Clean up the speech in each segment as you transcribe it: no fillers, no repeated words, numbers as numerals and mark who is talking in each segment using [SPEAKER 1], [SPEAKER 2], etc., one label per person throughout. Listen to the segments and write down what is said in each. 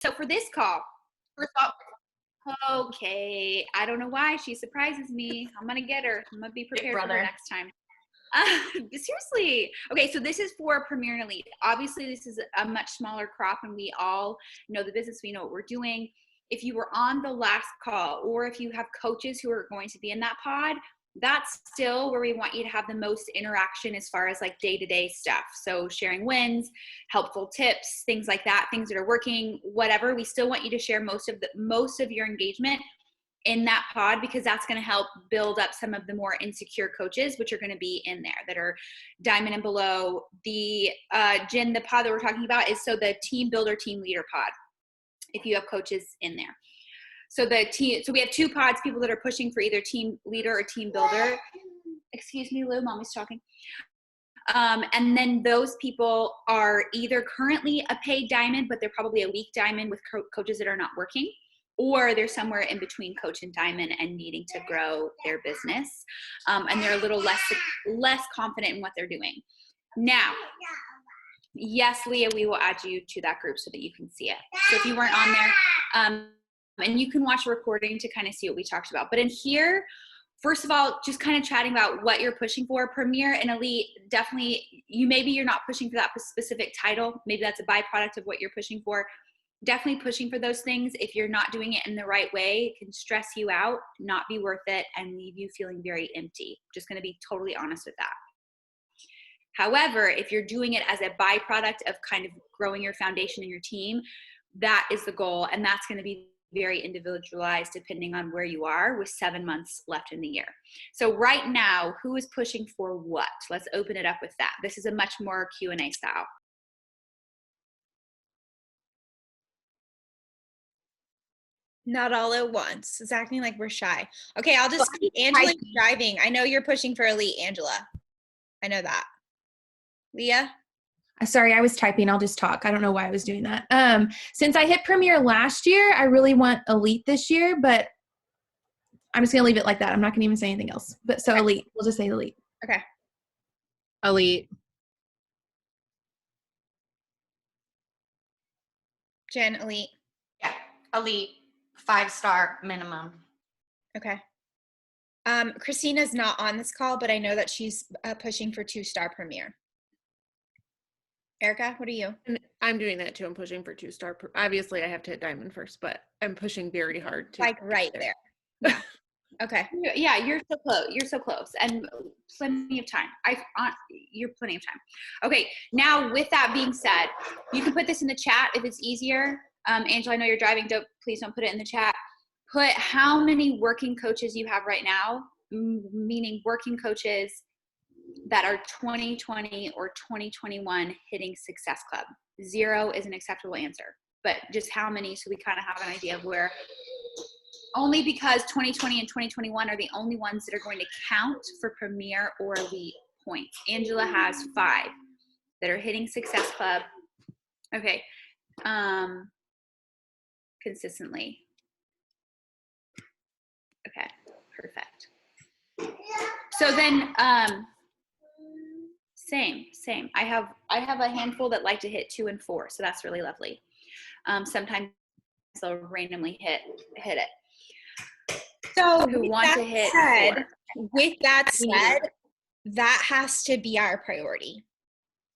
[SPEAKER 1] So for this call, first off, okay, I don't know why she surprises me. I'm gonna get her. I'm gonna be prepared for her next time. Seriously. Okay, so this is for Premier and Elite. Obviously, this is a much smaller crop, and we all know the business. We know what we're doing. If you were on the last call, or if you have coaches who are going to be in that pod, that's still where we want you to have the most interaction as far as like day-to-day stuff. So sharing wins, helpful tips, things like that, things that are working, whatever. We still want you to share most of your engagement in that pod, because that's going to help build up some of the more insecure coaches, which are going to be in there that are diamond and below. The Jen, the pod that we're talking about is the team builder, team leader pod, if you have coaches in there. So we have two pods, people that are pushing for either team leader or team builder. Excuse me, Lou, mommy's talking. And then those people are either currently a paid diamond, but they're probably a weak diamond with coaches that are not working, or they're somewhere in between coach and diamond and needing to grow their business. And they're a little less confident in what they're doing. Now, yes, Leah, we will add you to that group so that you can see it. So if you weren't on there, and you can watch a recording to kind of see what we talked about. But in here, first of all, just kind of chatting about what you're pushing for. Premier and Elite, definitely, maybe you're not pushing for that specific title. Maybe that's a byproduct of what you're pushing for. Definitely pushing for those things. If you're not doing it in the right way, it can stress you out, not be worth it, and leave you feeling very empty. Just going to be totally honest with that. However, if you're doing it as a byproduct of kind of growing your foundation and your team, that is the goal. And that's going to be very individualized depending on where you are, with 7 months left in the year. So right now, who is pushing for what? Let's open it up with that. This is a much more Q&A style.
[SPEAKER 2] Not all at once. It's acting like we're shy. Okay, I'll just keep Angela driving. I know you're pushing for Elite, Angela. I know that. Leah?
[SPEAKER 3] Sorry, I was typing. I'll just talk. I don't know why I was doing that. Since I hit Premier last year, I really want Elite this year, but I'm just going to leave it like that. I'm not going to even say anything else. But so Elite. We'll just say Elite.
[SPEAKER 2] Okay.
[SPEAKER 4] Elite.
[SPEAKER 2] Jen, Elite.
[SPEAKER 5] Yeah, Elite. 5-star minimum.
[SPEAKER 2] Okay. Christina's not on this call, but I know that she's pushing for 2-star Premier. Erica, what are you?
[SPEAKER 4] And I'm doing that too. I'm pushing for 2-star. Obviously, I have to hit diamond first, but I'm pushing very hard to
[SPEAKER 2] like right there. Yeah. Okay.
[SPEAKER 1] Yeah, you're so close. You're so close, and plenty of time. You're plenty of time. Okay. Now, with that being said, you can put this in the chat if it's easier. Angela, I know you're driving. Please don't put it in the chat. Put how many working coaches you have right now, meaning working coaches that are 2020 or 2021 hitting Success Club. 0 is an acceptable answer, but just how many, so we kind of have an idea of where, only because 2020 and 2021 are the only ones that are going to count for Premier or Elite points. Angela has 5 that are hitting Success Club. Okay. Consistently. Okay, perfect. So then, same. I have a handful that like to hit 2 and 4, so that's really lovely. Sometimes they'll randomly hit it.
[SPEAKER 2] So
[SPEAKER 1] who want to hit 4.
[SPEAKER 2] With that said, that has to be our priority.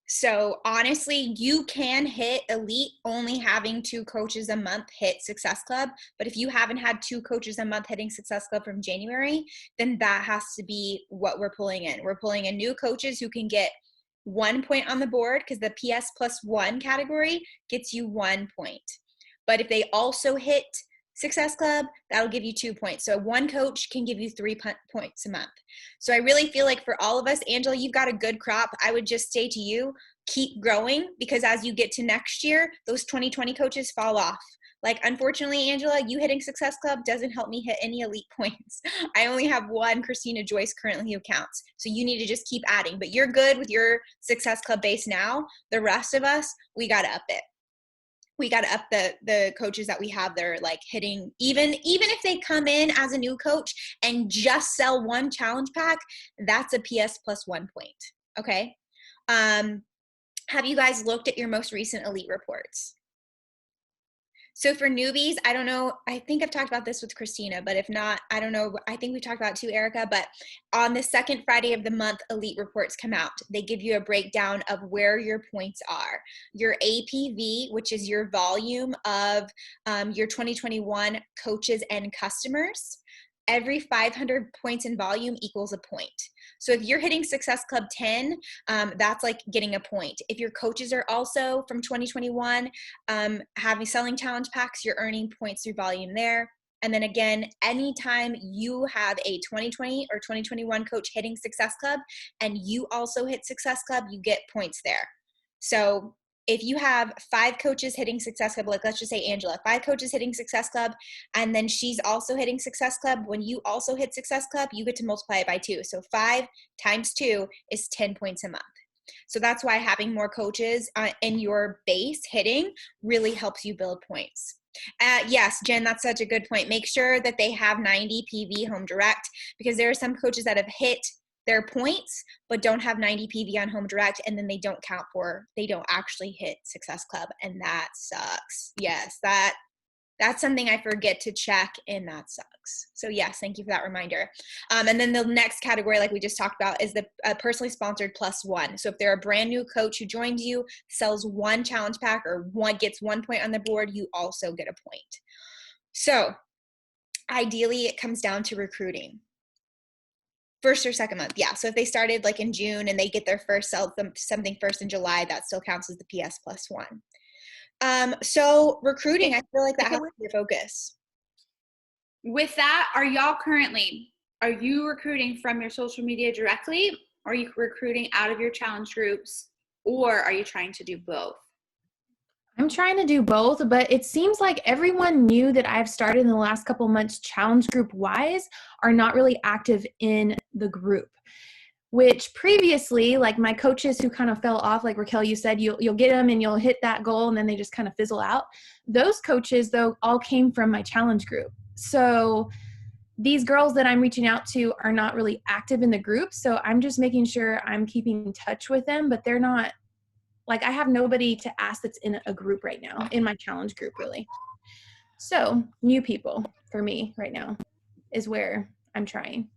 [SPEAKER 2] So honestly, you can hit Elite only having 2 coaches a month hit Success Club. But if you haven't had 2 coaches a month hitting Success Club from January, then that has to be what we're pulling in. We're pulling in new coaches who can get 1 point on the board, because the PS plus 1 category gets you 1 point. But if they also hit Success Club, that'll give you 2 points. So 1 coach can give you 3 points a month. So I really feel like for all of us, Angela, you've got a good crop. I would just say to you, keep growing, because as you get to next year, those 2020 coaches fall off. Like, unfortunately, Angela, you hitting Success Club doesn't help me hit any Elite points. I only have 1 Christina Joyce currently who counts. So you need to just keep adding. But you're good with your Success Club base now. The rest of us, we got to up it. We got to up the coaches that we have. They're like hitting, even if they come in as a new coach and just sell 1 challenge pack, that's a PS plus 1 point. Okay. Have you guys looked at your most recent Elite reports? So for newbies, I don't know, I think I've talked about this with Christina, but if not, I don't know, I think we talked about it too, Erica, but on the second Friday of the month, elite reports come out. They give you a breakdown of where your points are. Your APV, which is your volume of your 2021 coaches and customers. Every 500 points in volume equals a point. So if you're hitting Success Club 10, that's like getting a point. If your coaches are also from 2021, selling challenge packs, you're earning points through volume there. And then again, anytime you have a 2020 or 2021 coach hitting Success Club and you also hit Success Club, you get points there. So if you have 5 coaches hitting Success Club, like let's just say Angela, 5 coaches hitting Success Club, and then she's also hitting Success Club, when you also hit Success Club, you get to multiply it by 2. So 5 times 2 is 10 points a month. So that's why having more coaches in your base hitting really helps you build points. Yes, Jen, that's such a good point. Make sure that they have 90 PV home direct, because there are some coaches that have hit their points but don't have 90 PV on home direct, and then they don't actually hit Success Club, and that sucks. Yes, that's something I forget to check, and that sucks. So yes, thank you for that reminder. And then the next category, like we just talked about, is the personally sponsored +1. So if they're a brand new coach who joins you, sells 1 challenge pack or gets 1 point on the board, you also get a point. So ideally it comes down to recruiting. First or second month, yeah. So if they started like in June and they get their first something first in July, that still counts as the PS +1. So recruiting, I feel like that has to be your focus.
[SPEAKER 1] With that, are you recruiting from your social media directly? Or are you recruiting out of your challenge groups? Or are you trying to do both?
[SPEAKER 3] I'm trying to do both, but it seems like everyone new that I've started in the last couple months challenge group wise are not really active in the group, which previously, like my coaches who kind of fell off, like Raquel, you said, you'll get them and you'll hit that goal and then they just kind of fizzle out. Those coaches though all came from my challenge group. So these girls that I'm reaching out to are not really active in the group. So I'm just making sure I'm keeping in touch with them, but they're not, like I have nobody to ask that's in a group right now, in my challenge group really. So new people for me right now is where I'm trying.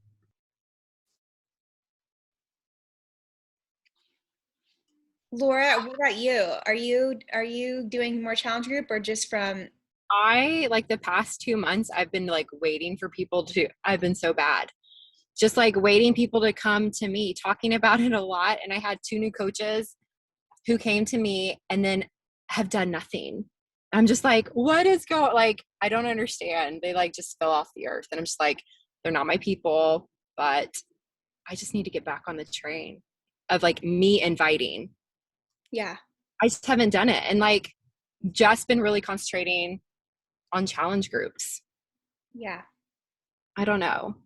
[SPEAKER 2] Laura, what about you? Are you doing more challenge group or just from?
[SPEAKER 6] I like the past 2 months, I've been like waiting for people I've been so bad. Just like waiting people to come to me, talking about it a lot. And I had 2 new coaches who came to me and then have done nothing. I'm just like, what is going, like, I don't understand. They like just fell off the earth. And I'm just like, they're not my people, but I just need to get back on the train of like me inviting.
[SPEAKER 2] Yeah.
[SPEAKER 6] I just haven't done it. And like, just been really concentrating on challenge groups.
[SPEAKER 2] Yeah.
[SPEAKER 6] I don't know.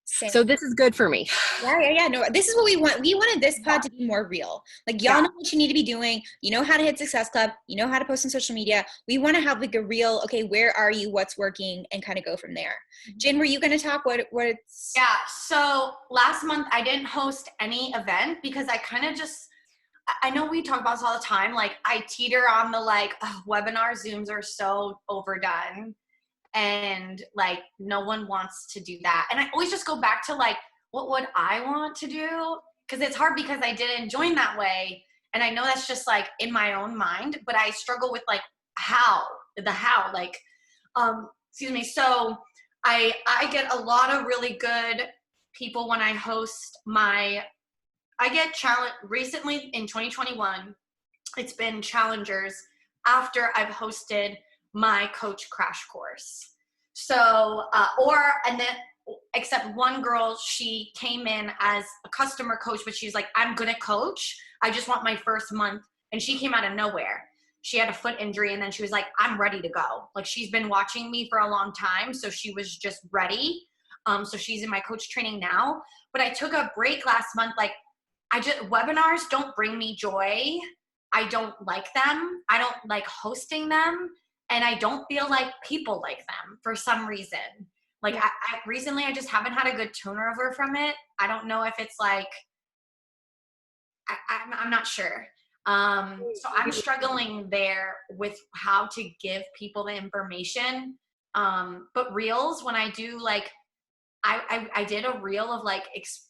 [SPEAKER 2] Same.
[SPEAKER 6] So this is good for me.
[SPEAKER 2] Yeah. No, this is what we want. We wanted this pod to be more real. Like y'all know what you need to be doing. You know how to hit Success Club. You know how to post on social media. We want to have like a real, okay, where are you? What's working? And kind of go from there. Jen, were you going to talk what's?
[SPEAKER 5] Yeah. So last month I didn't host any event because I kind of just, I know we talk about this all the time. Like I teeter on the like webinar Zooms are so overdone. And like no one wants to do that, and I always just go back to like what would I want to do, because it's hard because I didn't join that way, and I know that's just like in my own mind, but I struggle with like how like excuse me. So I get a lot of really good people when I host I get challenge recently in 2021. It's been challengers after I've hosted my coach crash course. So, and then except one girl, she came in as a customer coach, but she's like, I'm gonna coach. I just want my first month. And she came out of nowhere. She had a foot injury and then she was like, I'm ready to go. Like she's been watching me for a long time. So she was just ready. So she's in my coach training now, but I took a break last month. Like webinars don't bring me joy. I don't like them. I don't like hosting them. And I don't feel like people like them for some reason. Like I recently, I just haven't had a good turnover from it. I don't know if it's like, I'm not sure. So I'm struggling there with how to give people the information. But reels, when I do like, I did a reel of like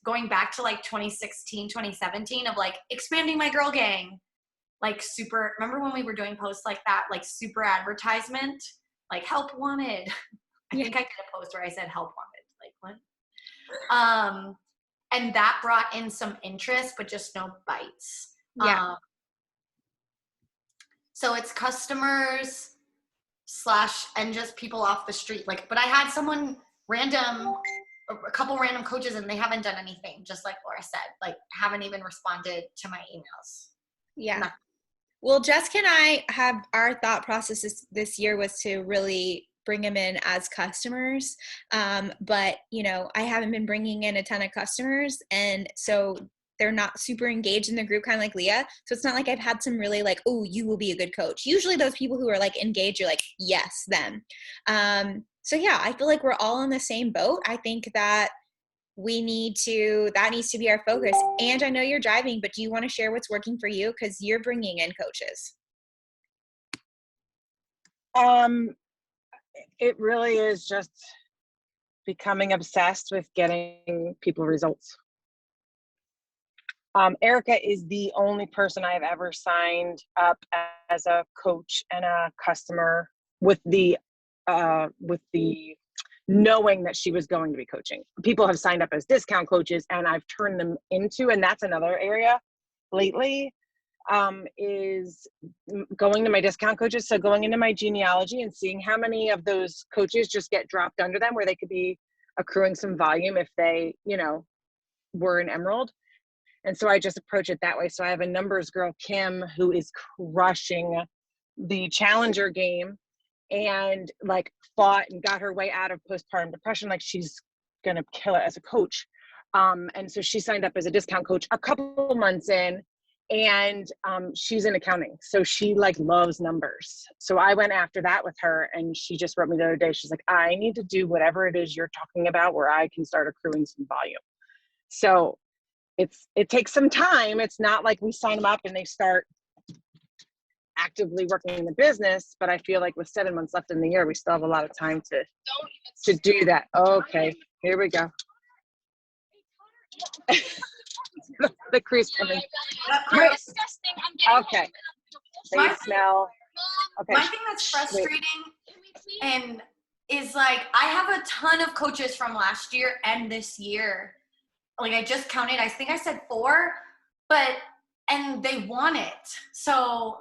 [SPEAKER 5] going back to like 2016, 2017 of like expanding my girl gang, like super, remember when we were doing posts like that, like super advertisement, like help wanted. I think I did a post where I said help wanted, like what? And that brought in some interest, but just no bites.
[SPEAKER 2] Yeah.
[SPEAKER 5] So it's customers / and just people off the street. Like, but I had someone random, a couple random coaches, and they haven't done anything, just like Laura said, like haven't even responded to my emails.
[SPEAKER 2] Yeah.
[SPEAKER 5] Nothing.
[SPEAKER 2] Well, Jessica and I have, our thought process this year was to really bring them in as customers. But, you know, I haven't been bringing in a ton of customers. And so they're not super engaged in the group, kind of like Leah. So it's not like I've had some really like, oh, you will be a good coach. Usually those people who are like engaged, you're like, yes, them. So yeah, I feel like we're all in the same boat. I think that that needs to be our focus. And I know you're driving, but do you want to share what's working for you? Because you're bringing in coaches.
[SPEAKER 7] It really is just becoming obsessed with getting people results. Erica is the only person I've ever signed up as a coach and a customer with the knowing that she was going to be coaching. People have signed up as discount coaches and I've turned them into, and that's another area lately, is going to my discount coaches. So going into my genealogy and seeing how many of those coaches just get dropped under them where they could be accruing some volume if they, you know, were an emerald. And so I just approach it that way. So I have a numbers girl, Kim, who is crushing the challenger game and like fought and got her way out of postpartum depression. Like she's going to kill it as a coach. And so she signed up as a discount coach a couple of months in, and she's in accounting. So she like loves numbers. So I went after that with her, and she just wrote me the other day. She's like, I need to do whatever it is you're talking about where I can start accruing some volume. So it takes some time. It's not like we sign them up and they start actively working in the business, but I feel like with 7 months left in the year, we still have a lot of time to do that. Okay, here we go. The crease coming. Okay. They smell. Okay.
[SPEAKER 5] My thing that's frustrating and is like, I have a ton of coaches from last year and this year. Like I just counted, I think I said 4, and they want it. So,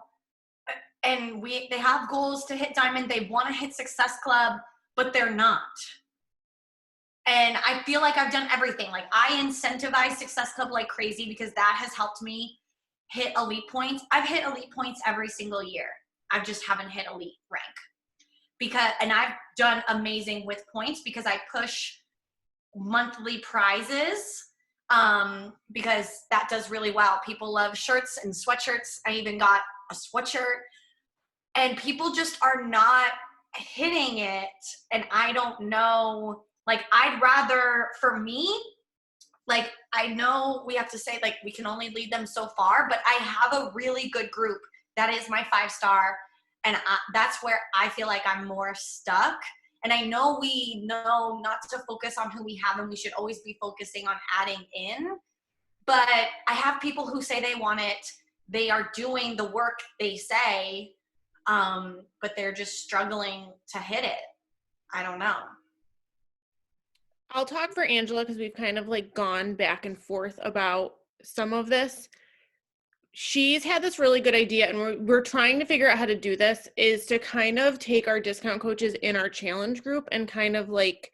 [SPEAKER 5] and they have goals to hit diamond. They want to hit Success Club, but they're not. And I feel like I've done everything. Like I incentivize Success Club like crazy because that has helped me hit elite points. I've hit elite points every single year. I just haven't hit elite rank and I've done amazing with points because I push monthly prizes because that does really well. People love shirts and sweatshirts. I even got a sweatshirt, and people just are not hitting it. And I don't know, like I'd rather, for me, like I know we have to say like we can only lead them so far, but I have a really good group that is my 5-star, and that's where I feel like I'm more stuck. And I know we know not to focus on who we have, and we should always be focusing on adding in. But I have people who say they want it. They are doing the work they say, but they're just struggling to hit it. I don't know.
[SPEAKER 4] I'll talk for Angela because we've kind of like gone back and forth about some of this. She's had this really good idea, and we're trying to figure out how to do this, is to kind of take our discount coaches in our challenge group and kind of like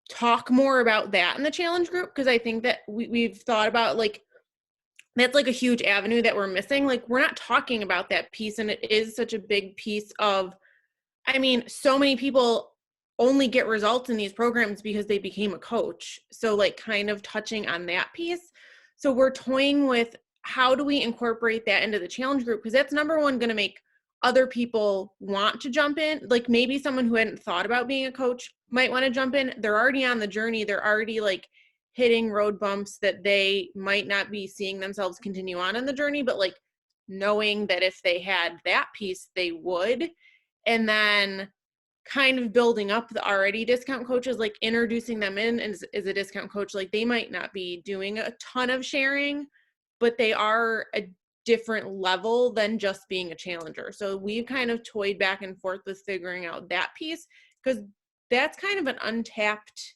[SPEAKER 4] talk more about that in the challenge group. Because I think that we've thought about like, that's like a huge avenue that we're missing. Like we're not talking about that piece, and it is such a big piece of, I mean, so many people only get results in these programs because they became a coach. So like kind of touching on that piece. So we're toying with, how do we incorporate that into the challenge group? Because that's number one, going to make other people want to jump in. Like maybe someone who hadn't thought about being a coach might want to jump in. They're already on the journey. They're already like hitting road bumps that they might not be seeing themselves continue on in the journey, but like knowing that if they had that piece, they would. And then kind of building up the already discount coaches, like introducing them in as a discount coach. Like they might not be doing a ton of sharing, but they are a different level than just being a challenger. So we've kind of toyed back and forth with figuring out that piece, because that's kind of an untapped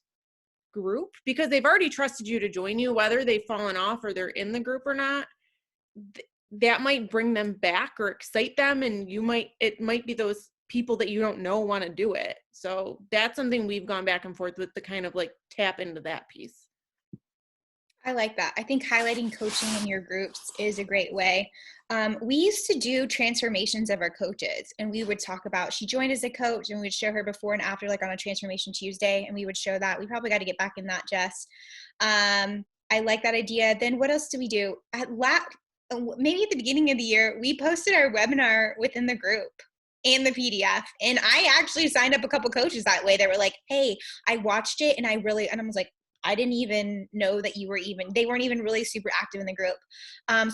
[SPEAKER 4] group, because they've already trusted you to join you, whether they've fallen off or they're in the group or not. That might bring them back or excite them, and it might be those people that you don't know want to do it. So that's something we've gone back and forth with, to kind of like tap into that piece.
[SPEAKER 2] I like that. I think highlighting coaching in your groups is a great way. We used to do transformations of our coaches, and we would talk about, she joined as a coach, and we'd show her before and after, like on a Transformation Tuesday, and we would show that. We probably got to get back in that, Jess. I like that idea. Then what else do we do? Maybe at the beginning of the year, we posted our webinar within the group and the PDF. And I actually signed up a couple coaches that way. They were like, hey, I watched it and I was like, I didn't even know that they weren't even really super active in the group.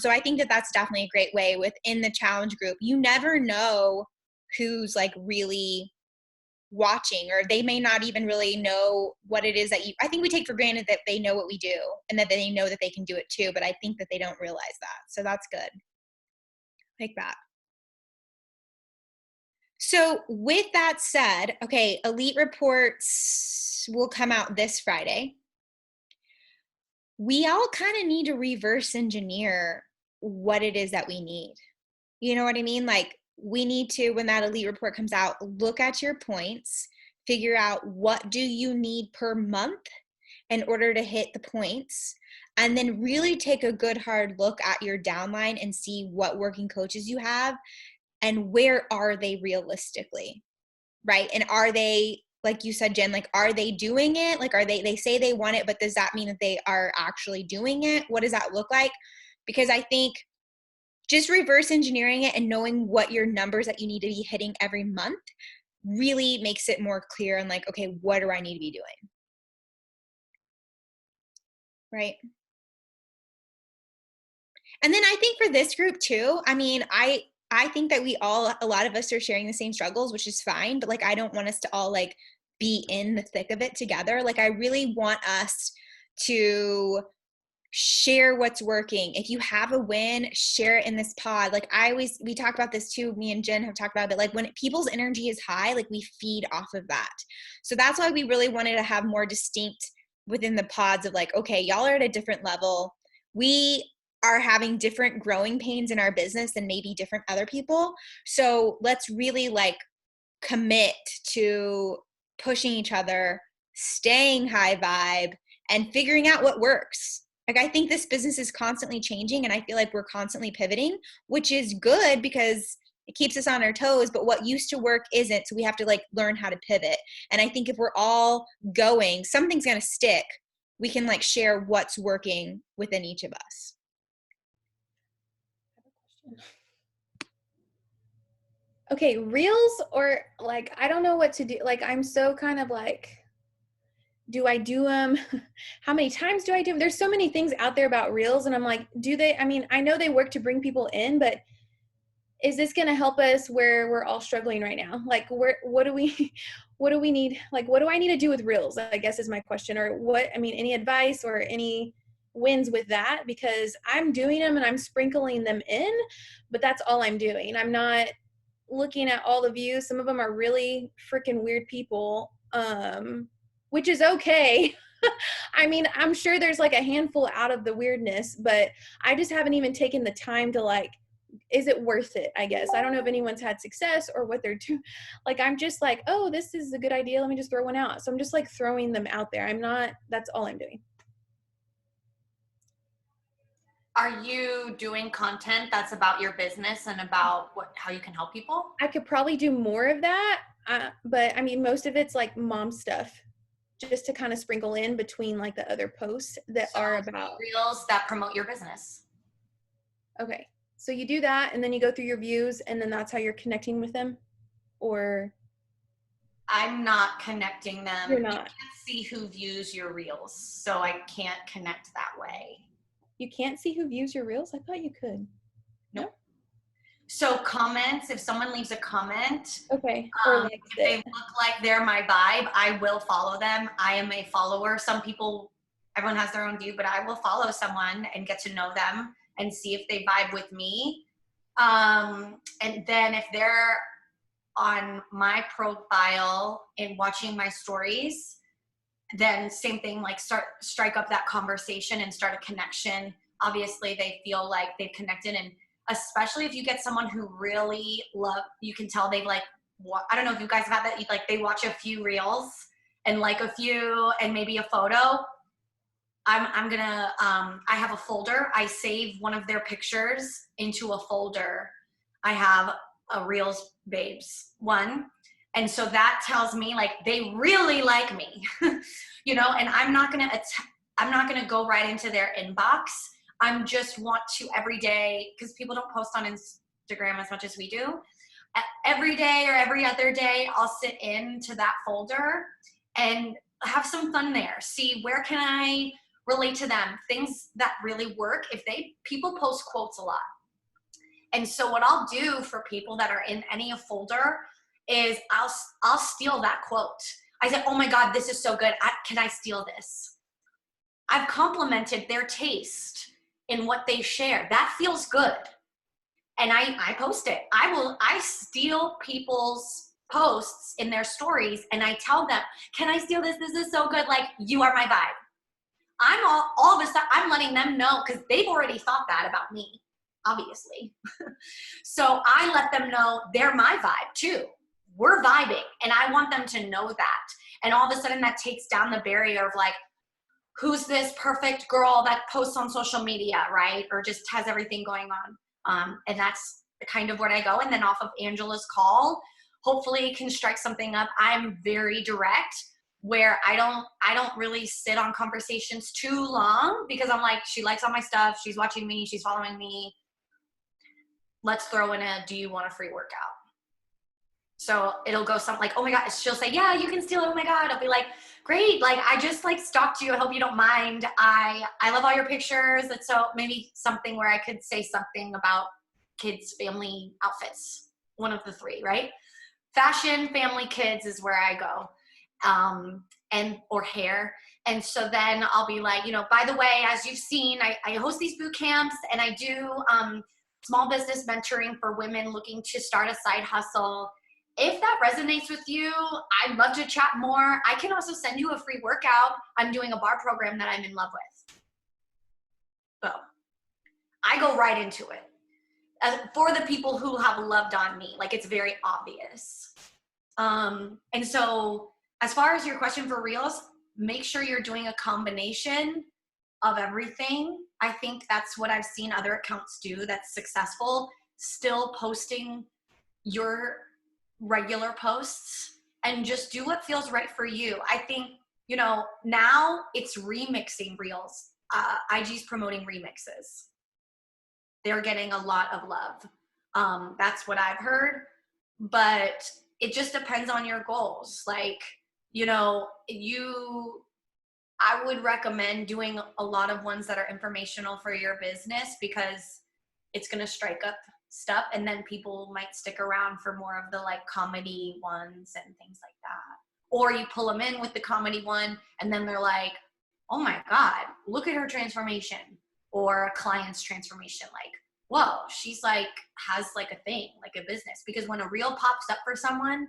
[SPEAKER 2] So I think that that's definitely a great way within the challenge group. You never know who's like really watching, or they may not even really know what it is that I think we take for granted that they know what we do and that they know that they can do it too. But I think that they don't realize that. So that's good. Like that. So with that said, okay, elite reports will come out this Friday. We all kind of need to reverse engineer what it is that we need. You know what I mean? Like we need to, when that elite report comes out, look at your points, figure out what do you need per month in order to hit the points, and then really take a good hard look at your downline and see what working coaches you have and where are they realistically, right? And are they, like you said, Jen, like, are they doing it? Like, they say they want it, but does that mean that they are actually doing it? What does that look like? Because I think just reverse engineering it and knowing what your numbers that you need to be hitting every month really makes it more clear and like, okay, what do I need to be doing? Right. And then I think for this group too, I mean, I think that a lot of us are sharing the same struggles, which is fine, but like, I don't want us to all like be in the thick of it together. Like, I really want us to share what's working. If you have a win, share it in this pod. Like we talk about this too. Me and Jen have talked about it. Like when people's energy is high, like we feed off of that. So that's why we really wanted to have more distinct within the pods of like, okay, y'all are at a different level. We are having different growing pains in our business than maybe different other people. So let's really like commit to pushing each other, staying high vibe, and figuring out what works. Like, I think this business is constantly changing, and I feel like we're constantly pivoting, which is good because it keeps us on our toes, but what used to work isn't. So we have to like learn how to pivot. And I think if we're all going, something's going to stick. We can like share what's working within each of us.
[SPEAKER 3] Okay, reels, or like, I don't know what to do. Like, I'm so kind of like, do I do them? How many times do I do them? There's so many things out there about reels, and I'm like, I mean, I know they work to bring people in, but is this going to help us where we're all struggling right now? Like, what do we need? Like, what do I need to do with reels, I guess is my question. Or any advice or any wins with that? Because I'm doing them and I'm sprinkling them in, but that's all I'm doing. I'm not looking at all the views. Some of them are really freaking weird people, which is okay. I mean, I'm sure there's like a handful out of the weirdness, but I just haven't even taken the time to like, is it worth it? I guess. I don't know if anyone's had success or what they're doing. Like, I'm just like, oh, this is a good idea. Let me just throw one out. So I'm just like throwing them out there. That's all I'm doing.
[SPEAKER 5] Are you doing content that's about your business and about how you can help people?
[SPEAKER 3] I could probably do more of that. But I mean, most of it's like mom stuff, just to kind of sprinkle in between like the other posts that are about
[SPEAKER 5] reels that promote your business.
[SPEAKER 3] Okay. So you do that and then you go through your views and then that's how you're connecting with them, or?
[SPEAKER 5] I'm not connecting them.
[SPEAKER 3] You're
[SPEAKER 5] You
[SPEAKER 3] not.
[SPEAKER 5] can't see who views your reels, so I can't connect that way.
[SPEAKER 3] You can't see who views your reels? I thought you could.
[SPEAKER 5] Nope. So comments, if someone leaves a comment,
[SPEAKER 3] Okay. Or likes
[SPEAKER 5] if they
[SPEAKER 3] it.
[SPEAKER 5] look like they're my vibe, I will follow them. I am a follower. Some people, everyone has their own view, but I will follow someone and get to know them and see if they vibe with me. And then if they're on my profile and watching my stories, then same thing, like strike up that conversation and start a connection. Obviously they feel like they've connected, and especially if you get someone who really you can tell they've like, I don't know if you guys have had that, like they watch a few reels and like a few and maybe a photo. I'm gonna, I have a folder. I save one of their pictures into a folder. I have a Reels Babes one. And so that tells me like they really like me, you know, and I'm not gonna go right into their inbox. I'm just want to every day, because people don't post on Instagram as much as we do. Every day or every other day, I'll sit into that folder and have some fun there. See where can I relate to them, things that really work. People post quotes a lot. And so what I'll do for people that are in any folder is I'll steal that quote. I say, oh my God, this is so good. Can I steal this? I've complimented their taste in what they share. That feels good. And I post it. I steal people's posts in their stories and I tell them, can I steal this? This is so good. Like, you are my vibe. I'm all of a sudden, I'm letting them know because they've already thought that about me, obviously. So I let them know they're my vibe too. We're vibing and I want them to know that. And all of a sudden that takes down the barrier of like, who's this perfect girl that posts on social media, right? Or just has everything going on. And that's kind of where I go. And then off of Angela's call, hopefully can strike something up. I'm very direct, where I don't really sit on conversations too long because I'm like, she likes all my stuff. She's watching me. She's following me. Let's throw in do you want a free workout? So it'll go something like, oh my God, she'll say, yeah, you can steal it. Oh my God. I'll be like, great. Like, I just like stalked you. I hope you don't mind. I love all your pictures. And so maybe something where I could say something about kids, family, outfits, one of the three, right? Fashion, family, kids is where I go. Or hair. And so then I'll be like, you know, by the way, as you've seen, I host these boot camps and I do small business mentoring for women looking to start a side hustle. If that resonates with you, I'd love to chat more. I can also send you a free workout. I'm doing a bar program that I'm in love with. So I go right into it. For the people who have loved on me, like it's very obvious. And so as far as your question for Reels, make sure you're doing a combination of everything. I think that's what I've seen other accounts do that's successful, still posting your regular posts and just do what feels right for you. I think, you know, now it's remixing Reels. IG's promoting remixes. They're getting a lot of love. That's what I've heard, but it just depends on your goals. Like, you know, I would recommend doing a lot of ones that are informational for your business because it's going to strike up stuff and then people might stick around for more of the like comedy ones and things like that. Or you pull them in with the comedy one and then they're like, oh my God, look at her transformation, or a client's transformation. Like, whoa, she's like, has like a thing, like a business. Because when a reel pops up for someone,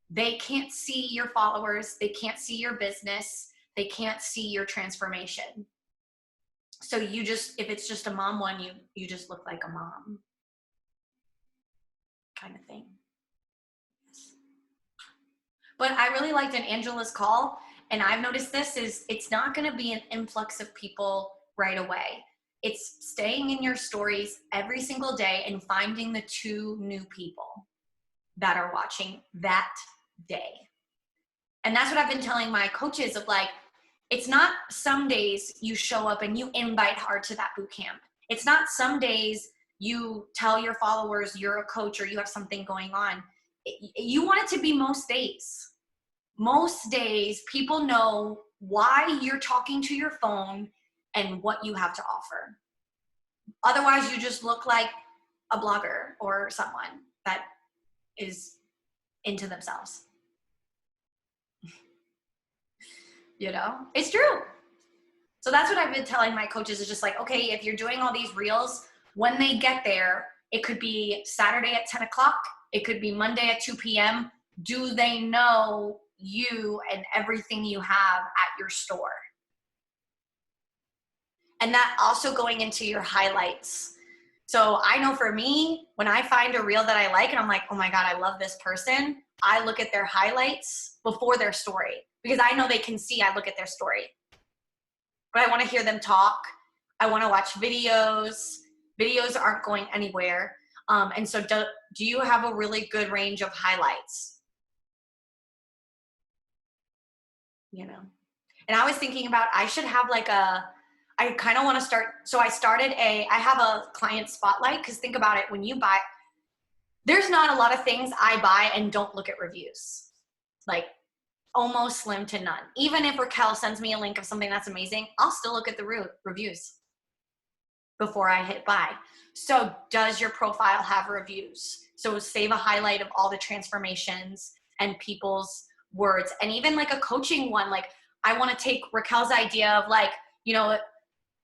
[SPEAKER 5] they can't see your followers. They can't see your business. They can't see your transformation. So you just, if it's just a mom one, you just look like a mom kind of thing. Yes. But I really liked in Angela's call, and I've noticed this is it's not going to be an influx of people right away. It's staying in your stories every single day and finding the 2 new people that are watching that day. And that's what I've been telling my coaches of like, it's not some days you show up and you invite hard to that boot camp. It's not some days you tell your followers you're a coach or you have something going on. You want it to be most days. most days people know why you're talking to your phone and what you have to offer. Otherwise, you just look like a blogger or someone that is into themselves. You know, it's true. So that's what I've been telling my coaches, is just like, okay, if you're doing all these reels, when they get there, it could be Saturday at 10 o'clock. It could be Monday at 2 p.m. Do they know you and everything you have at your store? And that also going into your highlights. So I know for me, when I find a reel that I like and I'm like, oh my God, I love this person, I look at their highlights before their story, because I know they can see I look at their story. But I want to hear them talk. I want to watch videos. Videos aren't going anywhere. And so do you have a really good range of highlights? You know, and I was thinking about, I should have like I kind of want to start. So I have a client spotlight, because think about it, when you buy, there's not a lot of things I buy and don't look at reviews, like almost slim to none. Even if Raquel sends me a link of something that's amazing, I'll still look at the reviews before I hit buy. So does your profile have reviews? So save a highlight of all the transformations and people's words. And even like a coaching one, like I want to take Raquel's idea of like, you know,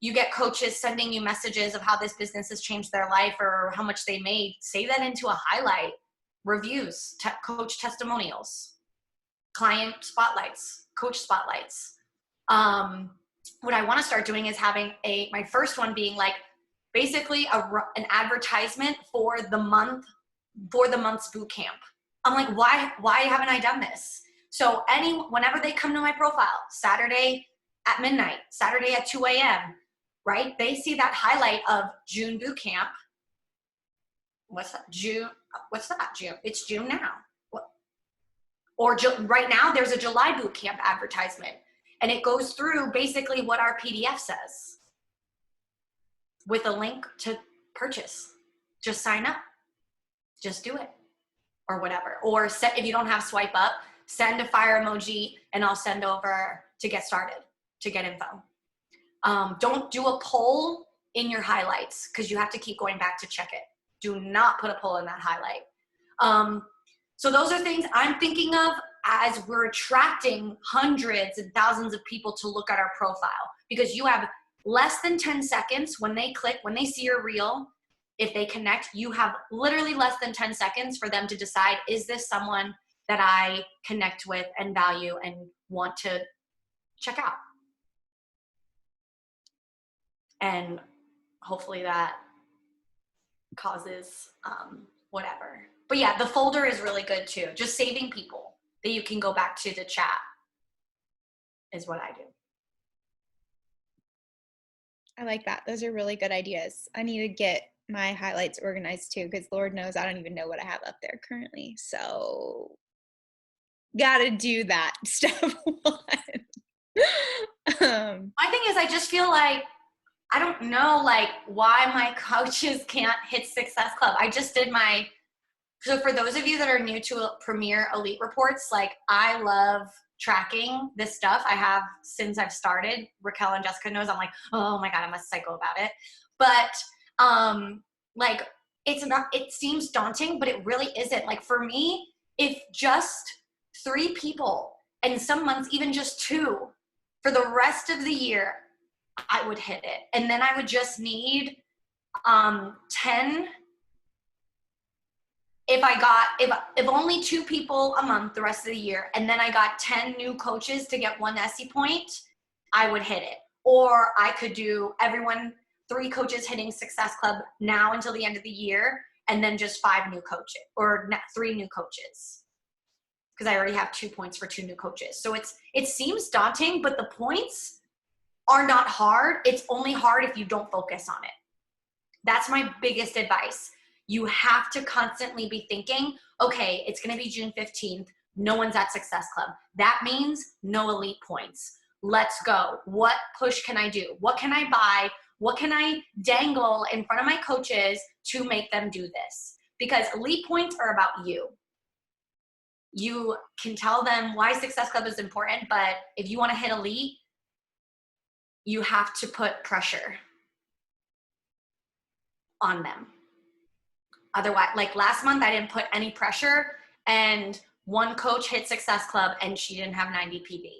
[SPEAKER 5] you get coaches sending you messages of how this business has changed their life or how much they made. Save that into a highlight. Reviews, coach testimonials, client spotlights, coach spotlights. What I want to start doing is having my first one being like basically an advertisement for the month's boot camp. I'm like, why haven't I done this? So whenever they come to my profile, Saturday at midnight, Saturday at 2 a.m., right? They see that highlight of June boot camp. What's that? June? What's that? June? It's June now. Or right now, there's a July boot camp advertisement, and it goes through basically what our PDF says with a link to purchase. Just sign up. Just do it, or whatever. Or if you don't have swipe up, send a fire emoji, and I'll send over to get started, to get info. Don't do a poll in your highlights, because you have to keep going back to check it. Do not put a poll in that highlight. So those are things I'm thinking of as we're attracting hundreds and thousands of people to look at our profile, because you have less than 10 seconds when they click, when they see your reel, if they connect, you have literally less than 10 seconds for them to decide, is this someone that I connect with and value and want to check out? And hopefully that causes whatever. But yeah, the folder is really good too. Just saving people that you can go back to chat is what I do.
[SPEAKER 2] I like that. Those are really good ideas. I need to get my highlights organized too, because Lord knows I don't even know what I have up there currently. So gotta do that step one.
[SPEAKER 5] My thing is, I just feel like, I don't know like why my coaches can't hit Success Club. I just did so for those of you that are new to Premier Elite Reports, like I love tracking this stuff. I have since I've started. Raquel and Jessica knows I'm like, oh my God, I'm a psycho about it. But like it seems daunting, but it really isn't. Like for me, if just 3 people, and some months even just 2 for the rest of the year, I would hit it. And then I would just need 10. If only 2 people a month the rest of the year, and then I got 10 new coaches to get 1 SE point, I would hit it. Or I could do 3 coaches hitting Success Club now until the end of the year, and then just 5 new coaches, or 3 new coaches. Because I already have 2 points for 2 new coaches. So it seems daunting, but the points are not hard. It's only hard if you don't focus on it. That's my biggest advice. You have to constantly be thinking, okay, it's going to be June 15th. No one's at Success Club. That means no elite points. Let's go. What push can I do? What can I buy? What can I dangle in front of my coaches to make them do this? Because elite points are about you. you can tell them why Success Club is important, but if you want to hit elite, you have to put pressure on them. Otherwise, like last month, I didn't put any pressure, and one coach hit Success Club and she didn't have 90 PB.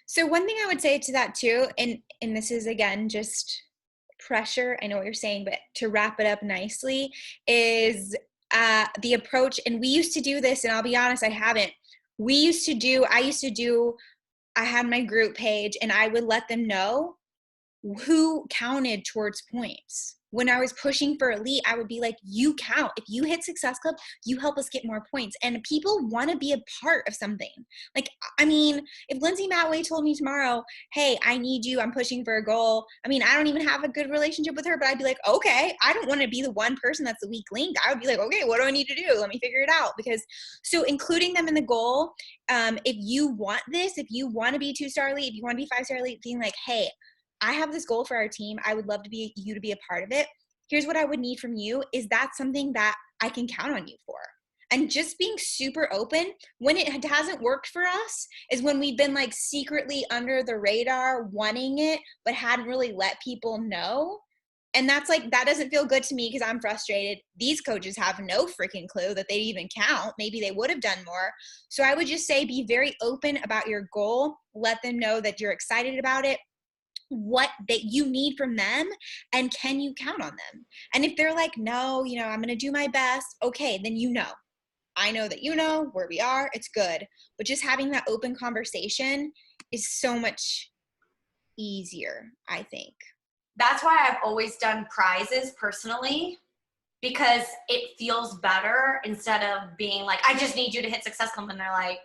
[SPEAKER 2] So one thing I would say to that too, and this is again just pressure, I know what you're saying, but to wrap it up nicely is the approach, and we used to do this, and I'll be honest, I haven't. I had my group page, and I would let them know who counted towards points. When I was pushing for elite, I would be like, you count. If you hit Success Club, you help us get more points. And people want to be a part of something. Like, I mean, if Lindsay Matway told me tomorrow, hey, I need you, I'm pushing for a goal. I mean, I don't even have a good relationship with her, but I'd be like, okay, I don't want to be the one person that's the weak link. I would be like, okay, what do I need to do? Let me figure it out. Because so including them in the goal, if you want this, if you want to be 2-star elite, if you want to be 5-star elite, being like, hey, I have this goal for our team. I would love you to be a part of it. Here's what I would need from you. Is that something that I can count on you for? And just being super open. When it hasn't worked for us is when we've been like secretly under the radar wanting it, but hadn't really let people know. And that's like, that doesn't feel good to me because I'm frustrated. These coaches have no freaking clue that they even count. Maybe they would have done more. So I would just say, be very open about your goal. Let them know that you're excited about it, what that you need from them, and can you count on them? And if they're like, no, I'm going to do my best, okay, then I know that where we are, it's good. But just having that open conversation is so much easier, I think.
[SPEAKER 5] That's why I've always done prizes personally, because it feels better instead of being like, I just need you to hit Success Club, and they're like,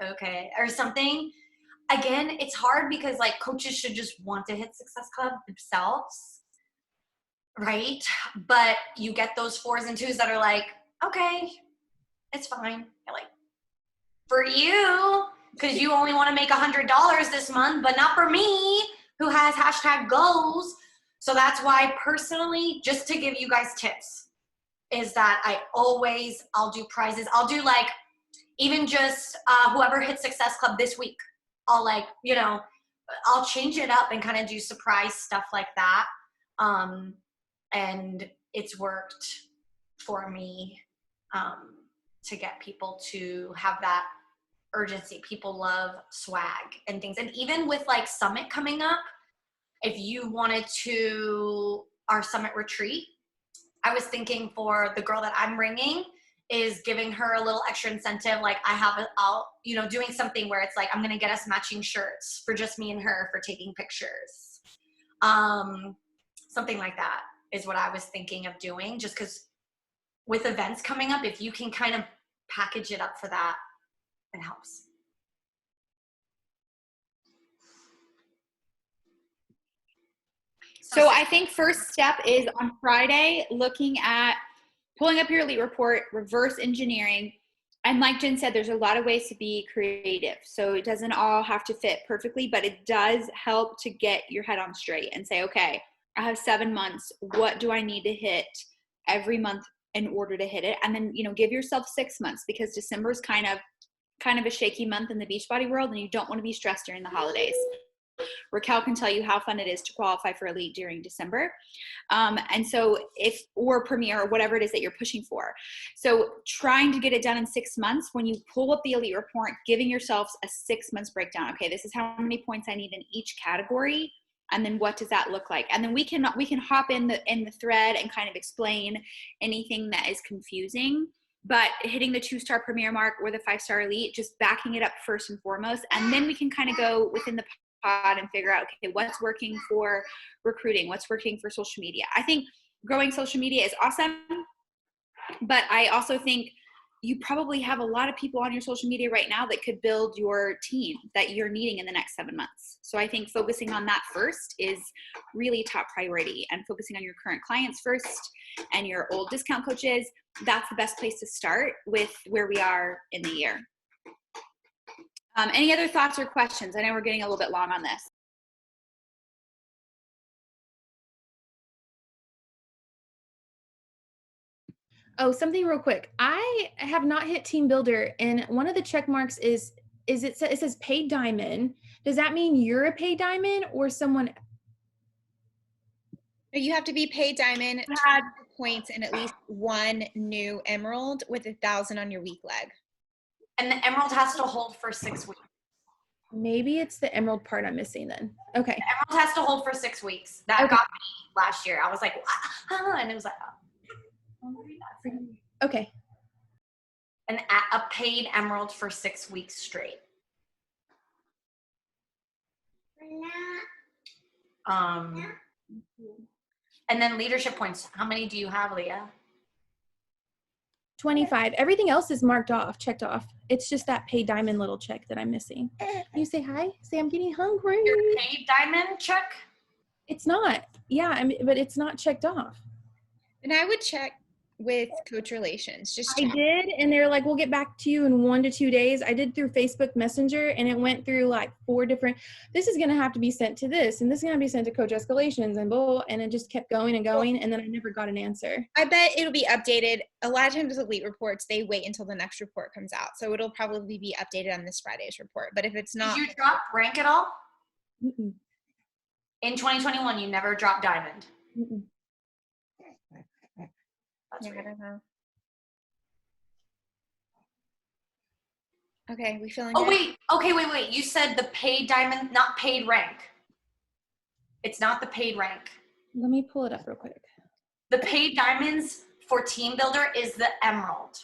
[SPEAKER 5] okay, or something. Again, it's hard because like coaches should just want to hit Success Club themselves, right? But you get those 4s and 2s that are like, okay, it's fine. You're like, for you, because you only want to make $100 this month, but not for me, who has #goals. So that's why personally, just to give you guys tips, is that I'll do prizes. I'll do like, even just whoever hits Success Club this week, I'll like, I'll change it up and kind of do surprise stuff like that. And it's worked for me to get people to have that urgency. People love swag and things. And even with like Summit coming up, if you wanted to, our Summit retreat, I was thinking for the girl that I'm bringing, is giving her a little extra incentive. Like doing something where it's like, I'm going to get us matching shirts for just me and her for taking pictures. Something like that is what I was thinking of doing, just because with events coming up, if you can kind of package it up for that, it helps.
[SPEAKER 1] So I think first step is on Friday, looking at pulling up your elite report, reverse engineering. And like Jen said, there's a lot of ways to be creative. So it doesn't all have to fit perfectly, but it does help to get your head on straight and say, okay, I have 7 months. What do I need to hit every month in order to hit it? And then, give yourself 6 months, because December is kind of a shaky month in the Beachbody world, and you don't want to be stressed during the holidays. Raquel can tell you how fun it is to qualify for elite during December. And so or Premier, or whatever it is that you're pushing for. So trying to get it done in 6 months, when you pull up the elite report, giving yourselves a 6 months breakdown. Okay, this is how many points I need in each category. And then what does that look like? And then we can hop in the thread and kind of explain anything that is confusing. But hitting the 2-star Premier mark or the 5-star elite, just backing it up first and foremost. And then we can kind of go within the pod and figure out, okay, what's working for recruiting, what's working for social media. I think growing social media is awesome, but I also think you probably have a lot of people on your social media right now that could build your team that you're needing in the next 7 months. So I think focusing on that first is really top priority, and focusing on your current clients first and your old discount coaches. That's the best place to start with where we are in the year. Any other thoughts or questions? I know we're getting a little bit long on this.
[SPEAKER 3] Oh, something real quick. I have not hit team builder, and one of the check marks is it says paid diamond. Does that mean you're a paid diamond or someone?
[SPEAKER 2] You have to be paid diamond, 2 points, and at least 1 new emerald with 1,000 on your weak leg.
[SPEAKER 5] And the emerald has to hold for 6 weeks.
[SPEAKER 3] Maybe it's the emerald part I'm missing then. Okay.
[SPEAKER 5] The emerald has to hold for 6 weeks. That got me last year. I was like, and it was like,
[SPEAKER 3] Okay.
[SPEAKER 5] a paid emerald for 6 weeks straight. And then leadership points. How many do you have, Leah?
[SPEAKER 3] 25. Everything else is marked off, checked off. It's just that paid diamond little check that I'm missing. Can you say hi? Say I'm getting hungry.
[SPEAKER 5] Your paid diamond check?
[SPEAKER 3] It's not. Yeah, but it's not checked off.
[SPEAKER 2] And I would check with coach relations. Just check.
[SPEAKER 3] I did, and they're like, we'll get back to you in 1 to 2 days. I did through Facebook Messenger, and it went through like 4 different, this is going to have to be sent to this, and this is going to be sent to coach escalations, and blah, and it just kept going and going, and then I never got an answer.
[SPEAKER 2] I bet it'll be updated. A lot of times with elite reports, they wait until the next report comes out. So it'll probably be updated on this Friday's report. But if it's not.
[SPEAKER 5] Did you drop rank at all?
[SPEAKER 3] Mm-mm.
[SPEAKER 5] In 2021, you never dropped diamond.
[SPEAKER 3] Mm-mm.
[SPEAKER 5] That's
[SPEAKER 2] Yeah, I
[SPEAKER 5] weird.
[SPEAKER 2] don't know. Okay, we feeling
[SPEAKER 5] Oh,
[SPEAKER 2] good?
[SPEAKER 5] wait. Okay, wait. You said the paid diamond, not paid rank. It's not the paid rank.
[SPEAKER 3] Let me pull it up real quick.
[SPEAKER 5] The paid diamonds for team builder is the emerald.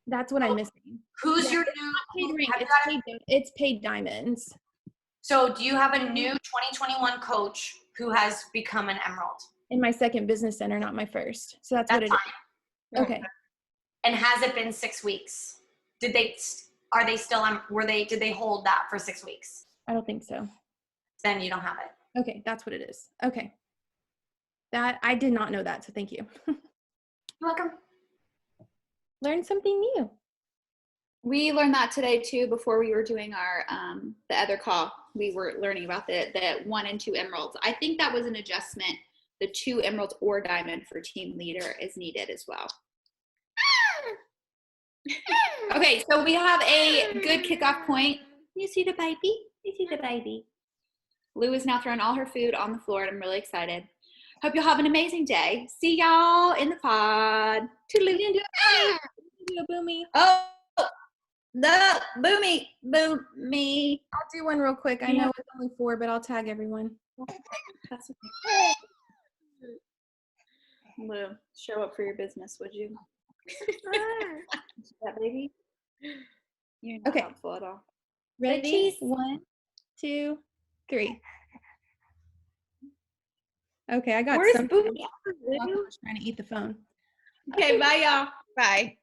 [SPEAKER 3] That's what I'm missing.
[SPEAKER 5] Who's your
[SPEAKER 3] Paid
[SPEAKER 5] new?
[SPEAKER 3] rank.
[SPEAKER 5] have you
[SPEAKER 3] It's paid diamonds.
[SPEAKER 5] So do you have a new 2021 coach who has become an emerald?
[SPEAKER 3] In my second business center, not my first. So that's what it
[SPEAKER 5] fine.
[SPEAKER 3] is. Okay.
[SPEAKER 5] And has it been 6 weeks? Did they hold that for 6 weeks?
[SPEAKER 3] I don't think so.
[SPEAKER 5] Then you don't have it.
[SPEAKER 3] Okay, that's what it is. Okay. That I did not know that, so thank you.
[SPEAKER 5] You're welcome.
[SPEAKER 3] Learn something new.
[SPEAKER 1] We learned that today too before we were doing our the other call. We were learning about the 1 and 2 emeralds. I think that was an adjustment. The 2 emeralds or diamond for team leader is needed as well. Okay, so we have a good kickoff point. You see the baby? You see the baby? Lou is now throwing all her food on the floor, and I'm really excited. Hope you'll have an amazing day. See y'all in the pod. Toodaloo.
[SPEAKER 3] Do a boomy.
[SPEAKER 1] Oh, the boomy.
[SPEAKER 3] I'll do one real quick. I know it's only 4, but I'll tag everyone.
[SPEAKER 1] That's okay. Lou, show up for your business, would you? That baby? You're not
[SPEAKER 3] Okay.
[SPEAKER 1] helpful at all.
[SPEAKER 3] Ready? 1, 2, 3. Okay, I got
[SPEAKER 1] Where's
[SPEAKER 3] something.
[SPEAKER 1] Boomy?
[SPEAKER 3] I was trying to eat the phone.
[SPEAKER 1] Okay, bye y'all.
[SPEAKER 2] Bye.